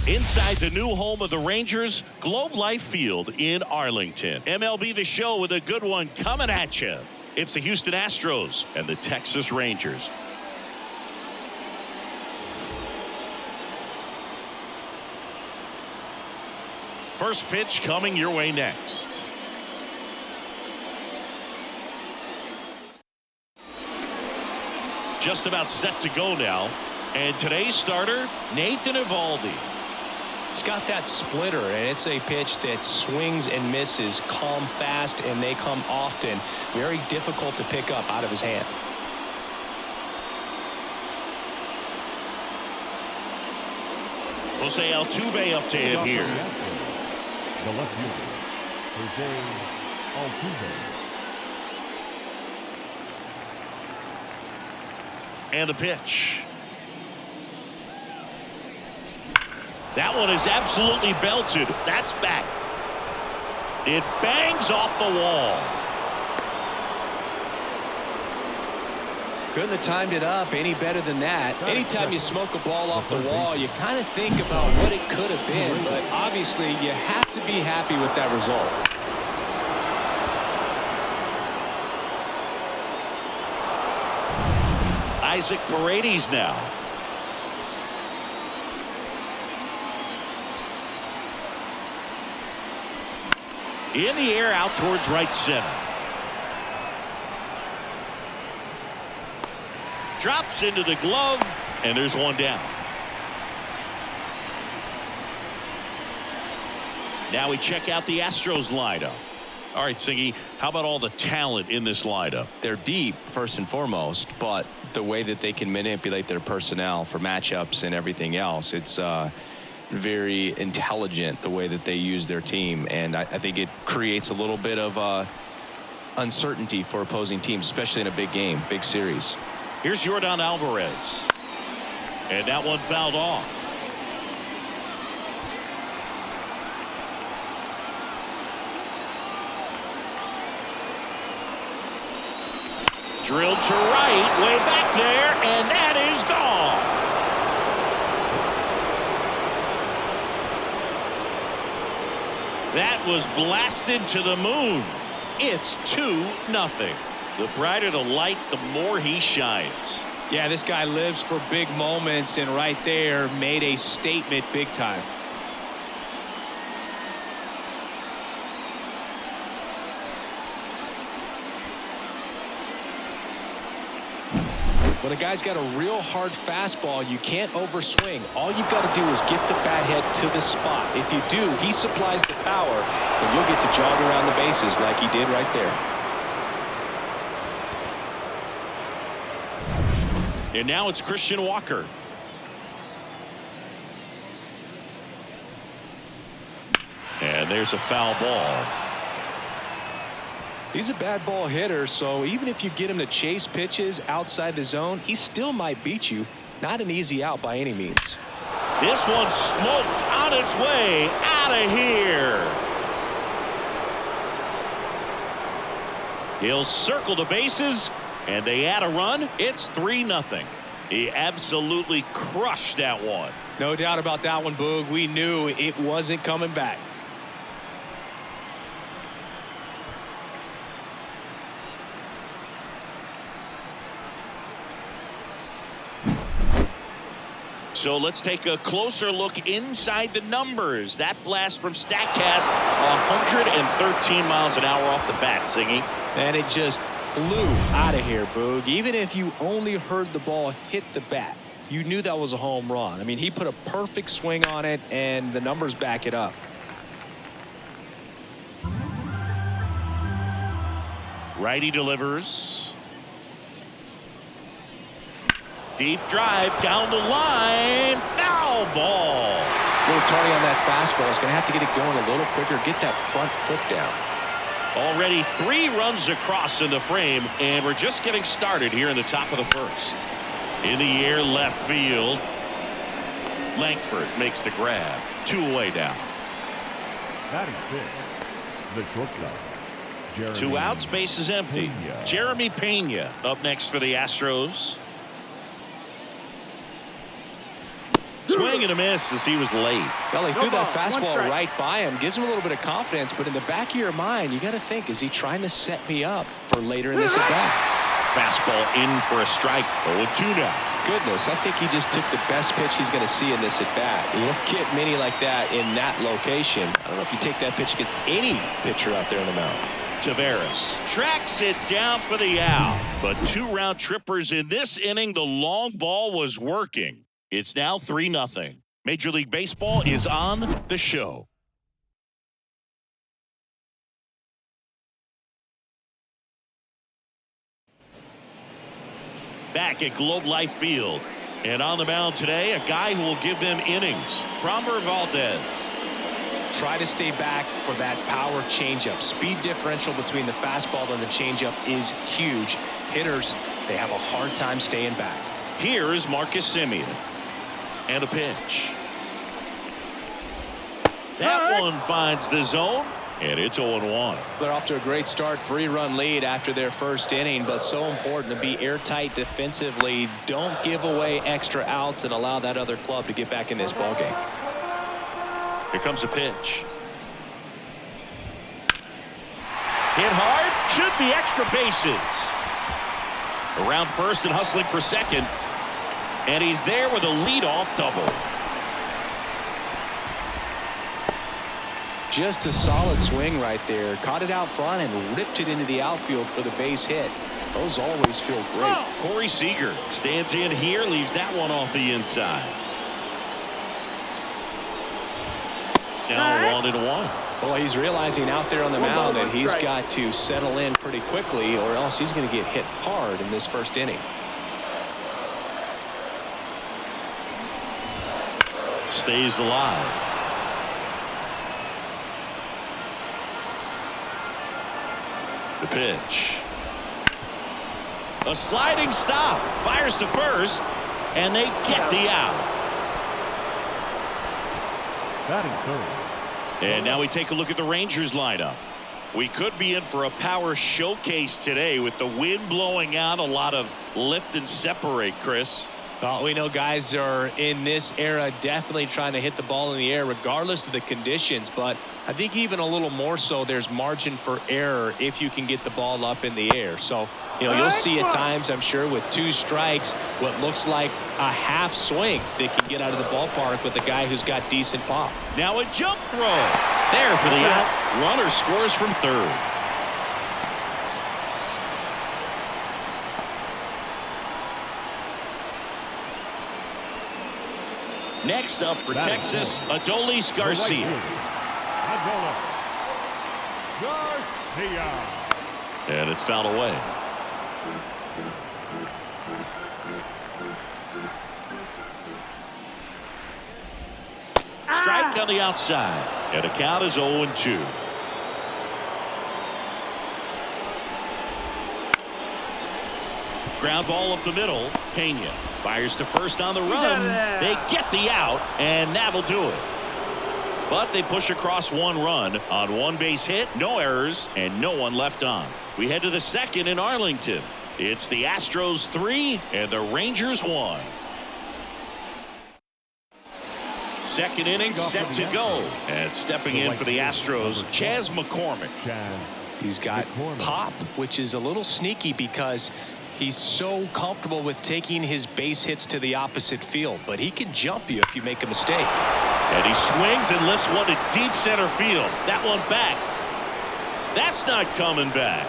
Inside the new home of the Rangers, Globe Life Field in Arlington. MLB The Show with a good one coming at you. It's the Houston Astros and the Texas Rangers. First pitch coming your way next. Just about set to go now. And today's starter, Nathan Eovaldi. He's got that splitter, and it's a pitch that swings and misses, come fast, and they come often. Very difficult to pick up out of his hand. Jose Altuve up to hit here. The left fielder, Jose Altuve. And the pitch. That one is absolutely belted. That's back. It bangs off the wall. Couldn't have timed it up any better than that. Anytime you smoke a ball off the wall, you kind of think about what it could have been, but obviously you have to be happy with that result. Isaac Paredes now. In the air out towards right center. Drops into the glove, and there's one down. Now we check out the Astros lineup. All right, Siggy, how about all the talent in this lineup? They're deep, first and foremost, but the way that they can manipulate their personnel for matchups and everything else, it's very intelligent the way that they use their team, and I think it creates a little bit of uncertainty for opposing teams, especially in a big game, big series. Here's Yordan Alvarez, and that one fouled off. Drilled to right, way back there, and that is gone. That was blasted to the moon. It's 2-0. The brighter the lights, the more he shines. Yeah, this guy lives for big moments, and right there made a statement big time. When a guy's got a real hard fastball, you can't overswing. All you've got to do is get the bat head to the spot. If you do, he supplies the power, and you'll get to jog around the bases like he did right there. And now it's Christian Walker. And there's a foul ball. He's a bad ball hitter, so even if you get him to chase pitches outside the zone, he still might beat you. Not an easy out by any means. This one smoked on its way out of here. He'll circle the bases, and they add a run. It's 3-0. He absolutely crushed that one. No doubt about that one, Boog. We knew it wasn't coming back. So let's take a closer look inside the numbers. That blast from StatCast, 113 miles an hour off the bat, Siggy. And it just flew out of here, Boog. Even if you only heard the ball hit the bat, you knew that was a home run. I mean, he put a perfect swing on it, and the numbers back it up. Righty delivers. Deep drive down the line. Foul ball. Little tardy on that fastball. Is going to have to get it going a little quicker. Get that front foot down. Already 3 runs across in the frame, and we're just getting started here in the top of the first. In the air, left field. Langford makes the grab. 2 away now. Batting fifth, the shortstop. 2 outs, base is empty. Pena. Jeremy Pena up next for the Astros. Swing and a miss as he was late. Well, he threw that fastball right by him. Gives him a little bit of confidence, but in the back of your mind, you got to think, is he trying to set me up for later in this at-bat? Fastball in for a strike. 0-2 now. Goodness, I think he just took the best pitch he's going to see in this at-bat. You don't get many like that in that location. I don't know if you take that pitch against any pitcher out there on the mound. Tavares tracks it down for the out. But 2 round trippers in this inning. The long ball was working. It's now 3-0. Major League Baseball is on the show. Back at Globe Life Field. And on the mound today, a guy who will give them innings. Framber Valdez. Try to stay back for that power changeup. Speed differential between the fastball and the changeup is huge. Hitters, they have a hard time staying back. Here's Marcus Semien. And a pitch. That one finds the zone. And it's 0-1. They're off to a great start. 3-run lead after their first inning, but so important to be airtight defensively. Don't give away extra outs and allow that other club to get back in this ball game. Here comes a pitch. Hit hard. Should be extra bases. Around first and hustling for second. And he's there with a leadoff double. Just a solid swing right there. Caught it out front and ripped it into the outfield for the base hit. Those always feel great. Corey Seager stands in here, leaves that one off the inside. Now 1-1. Boy, he's realizing out there on the mound that he's got to settle in pretty quickly, or else he's going to get hit hard in this first inning. Stays alive. The pitch. A sliding stop. Fires to first. And they get the out. Batting third. And now we take a look at the Rangers lineup. We could be in for a power showcase today with the wind blowing out. A lot of lift and separate, Chris. Well, we know guys are in this era definitely trying to hit the ball in the air regardless of the conditions, but I think even a little more so there's margin for error if you can get the ball up in the air. So, you know, you'll see at times, I'm sure, with 2 strikes, what looks like a half swing they can get out of the ballpark with a guy who's got decent pop. Now a jump throw. There for the out. Runner scores from third. Next up for Texas, Adolis Garcia. And it's fouled away. Strike on the outside. And the count is 0-2. Ground ball up the middle. Pena fires to first on the run. They get the out, and that'll do it. But they push across 1 run on 1 base hit, no errors, and no one left on. We head to the second in Arlington. It's the Astros 3 and the Rangers 1. Second inning set to go. And stepping in for the Astros, Chas McCormick. He's got pop, which is a little sneaky because he's so comfortable with taking his base hits to the opposite field, but he can jump you if you make a mistake. And he swings and lifts one to deep center field. That one back. That's not coming back.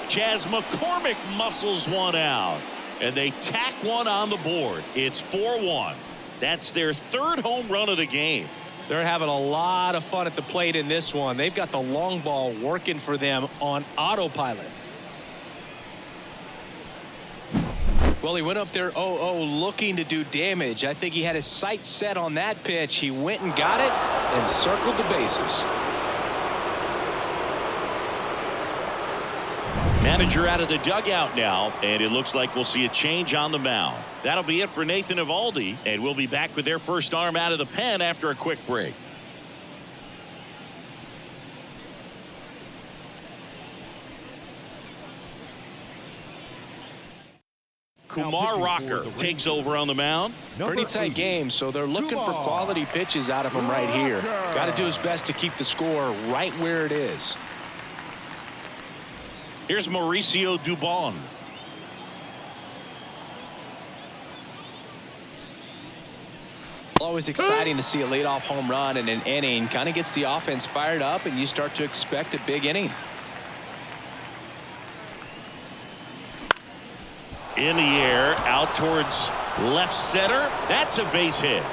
Chas McCormick muscles one out, and they tack one on the board. It's 4-1. That's their 3rd home run of the game. They're having a lot of fun at the plate in this one. They've got the long ball working for them on autopilot. Well, he went up there 0-0 looking to do damage. I think he had his sights set on that pitch. He went and got it and circled the bases. Manager out of the dugout now, and it looks like we'll see a change on the mound. That'll be it for Nathan Eovaldi, and we'll be back with their first arm out of the pen after a quick break. Kumar Rocker takes over on the mound. Pretty tight game, so they're looking for quality pitches out of him right here. Got to do his best to keep the score right where it is. Here's Mauricio Dubon. Always exciting to see a leadoff home run in an inning. Kind of gets the offense fired up, and you start to expect a big inning. In the air, out towards left center. That's a base hit.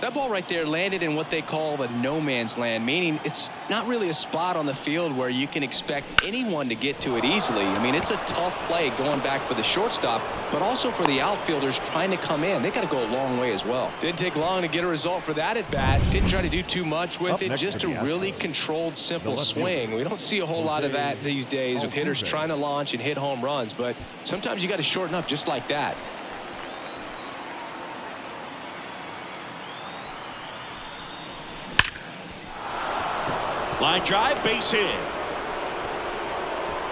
That ball right there landed in what they call the no man's land, meaning it's not really a spot on the field where you can expect anyone to get to it easily. I mean, it's a tough play going back for the shortstop, but also for the outfielders trying to come in. They got to go a long way as well. Didn't take long to get a result for that at bat. Didn't try to do too much with it. Just a really controlled, simple swing. We don't see a whole lot of that these days with hitters trying to launch and hit home runs, but sometimes you got to shorten up just like that. Line drive, base hit.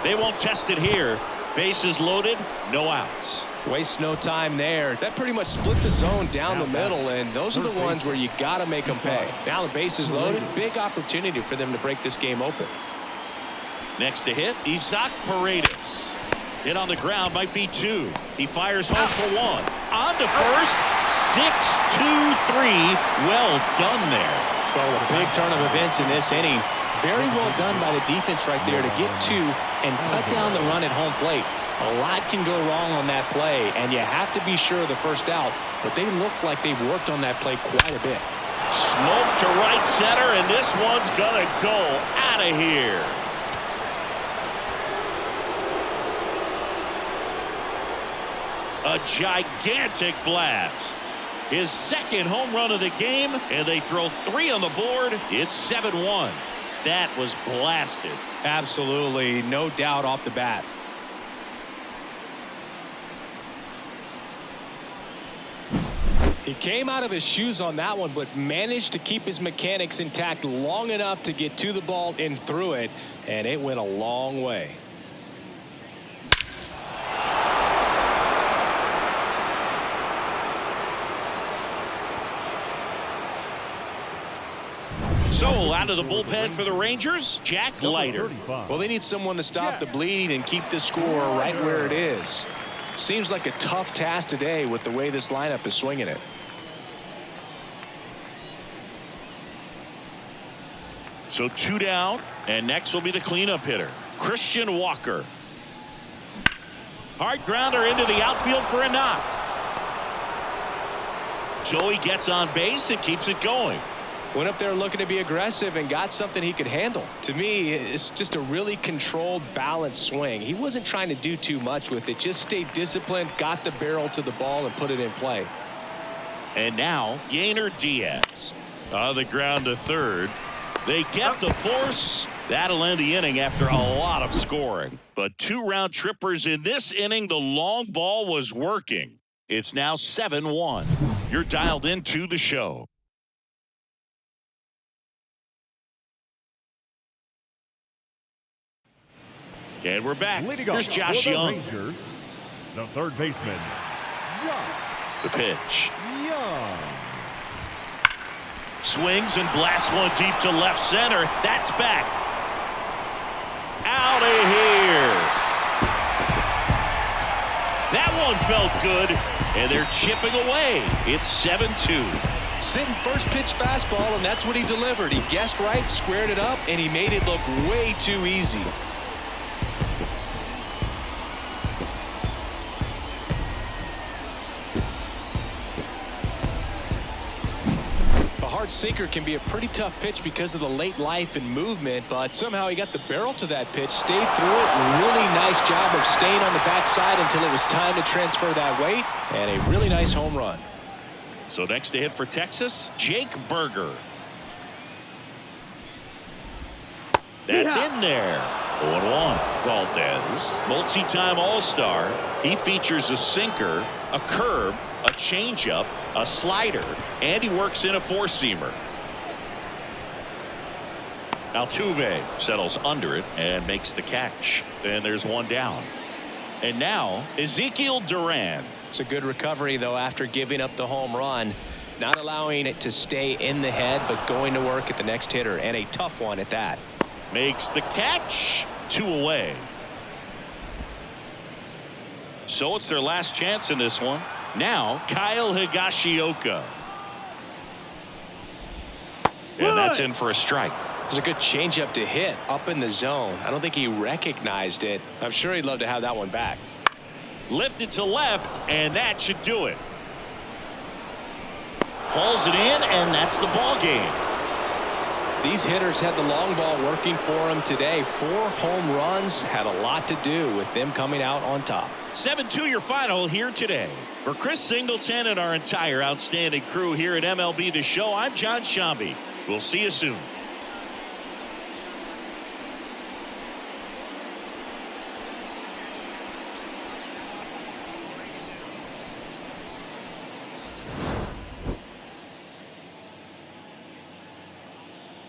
They won't test it here. Bases loaded, no outs. Waste no time there. That pretty much split the zone down the middle, and those are the ones where you got to make them pay. Now the base is loaded. Big opportunity for them to break this game open. Next to hit, Isaac Paredes. Hit on the ground, might be two. He fires home for one. On to first, 6-2-3. Well done there. Well, a big turn of events in this inning. Very well done by the defense right there to get two and cut down the run at home plate. A lot can go wrong on that play, and you have to be sure of the first out, but they look like they've worked on that play quite a bit. Smoke to right center, and this one's gonna go out of here. A gigantic blast. His second home run of the game, and they throw three on the board. It's 7-1. That was blasted. Absolutely, no doubt off the bat. He came out of his shoes on that one, but managed to keep his mechanics intact long enough to get to the ball and through it, and it went a long way. So out of the bullpen for the Rangers, Jack Leiter. Well, they need someone to stop the bleeding and keep the score right where it is. Seems like a tough task today with the way this lineup is swinging it. So two down, and next will be the cleanup hitter, Christian Walker. Hard grounder into the outfield for a knock. Joey gets on base and keeps it going. Went up there looking to be aggressive and got something he could handle. To me, it's just a really controlled, balanced swing. He wasn't trying to do too much with it. Just stayed disciplined, got the barrel to the ball, and put it in play. And now, Yainer Diaz. On the ground to third. They get the force. That'll end the inning after a lot of scoring. But two round trippers in this inning. The long ball was working. It's now 7-1. You're dialed into the show. And we're back. Here's Josh Young. Rangers, the third baseman, Young. The pitch. Young. Swings and blasts one deep to left center. That's back. Out of here. That one felt good, and they're chipping away. It's 7-2. Sitting first pitch fastball, and that's what he delivered. He guessed right, squared it up, and he made it look way too easy. Hard sinker can be a pretty tough pitch because of the late life and movement, but somehow he got the barrel to that pitch, stayed through it. Really nice job of staying on the backside until it was time to transfer that weight, and a really nice home run. So next to hit for Texas, Jake Berger. That's in there. 0-1. Valdez, multi-time All-Star. He features a sinker, a curve, a changeup, a slider, and he works in a four-seamer. Altuve settles under it and makes the catch. And there's one down. And now Ezekiel Duran. It's a good recovery, though, after giving up the home run. Not allowing it to stay in the head, but going to work at the next hitter, and a tough one at that. Makes the catch. 2 away. So it's their last chance in this one. Now Kyle Higashioka. And that's in for a strike. It was a good changeup to hit up in the zone. I don't think he recognized it. I'm sure he'd love to have that one back. Lifted to left, and that should do it. Hauls it in, and that's the ball game. These hitters had the long ball working for them today. 4 home runs had a lot to do with them coming out on top. 7-2 your final here today. For Chris Singleton and our entire outstanding crew here at MLB The Show, I'm John Shambi. We'll see you soon.